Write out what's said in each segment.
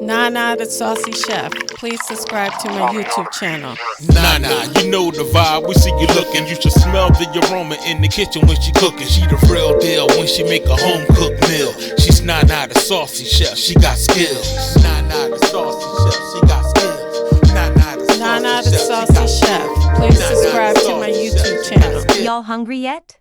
Nana the Saucy Chef. Please subscribe to my YouTube channel. Nana, you know the vibe, we see you looking. You should smell the aroma in the kitchen when she cooking. She the real deal when she make a home cooked meal. She's Nana the Saucy Chef, she got skills. Nana the Saucy Chef, she got skills. Nana the Saucy Chef. Please subscribe to my YouTube channel. Y'all hungry yet?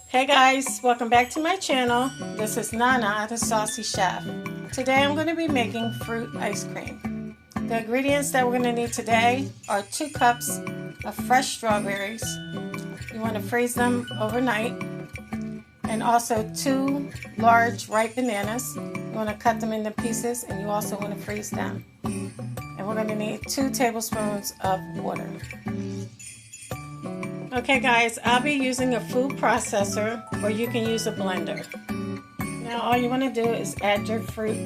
Hey guys, welcome back to my channel. This is Nana the Saucy Chef. Today I'm going to be making fruit ice cream. The ingredients that we're going to need today are 2 cups of fresh strawberries. You want to freeze them overnight. And also 2 large ripe bananas. You want to cut them into pieces, and you also want to freeze them. And we're going to need 2 tablespoons of water. Okay guys, I'll be using a food processor, or you can use a blender. Now all you want to do is add your fruit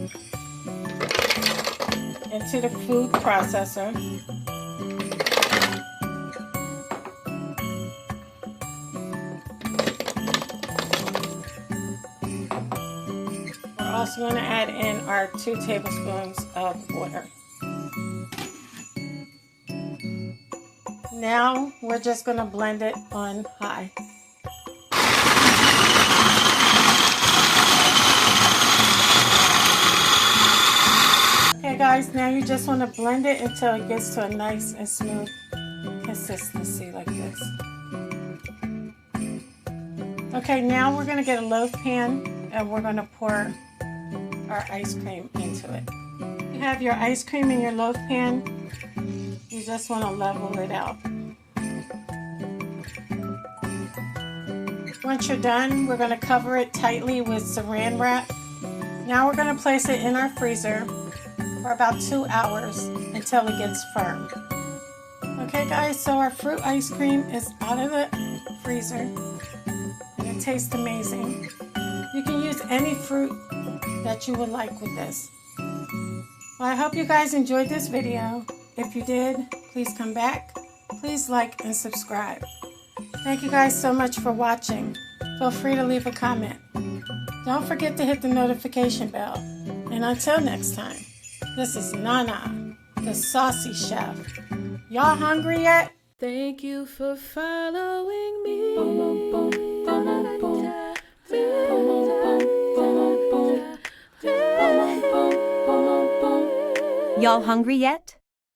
into the food processor. We're also going to add in our 2 tablespoons of water. Now we're just going to blend it on high. Okay guys, now you just want to blend it until it gets to a nice and smooth consistency like this. Okay, now we're going to get a loaf pan and we're going to pour our ice cream into it. You have your ice cream in your loaf pan. You just want to level it out. Once you're done, we're going to cover it tightly with saran wrap. Now we're going to place it in our freezer for about 2 hours until it gets firm. Okay guys, so our fruit ice cream is out of the freezer and it tastes amazing. You can use any fruit that you would like with this. Well, I hope you guys enjoyed this video. If you did, please come back. Please like and subscribe. Thank you guys so much for watching. Feel free to leave a comment. Don't forget to hit the notification bell. And until next time, this is Nana, the Saucy Chef. Y'all hungry yet? Thank you for following me. Y'all hungry yet?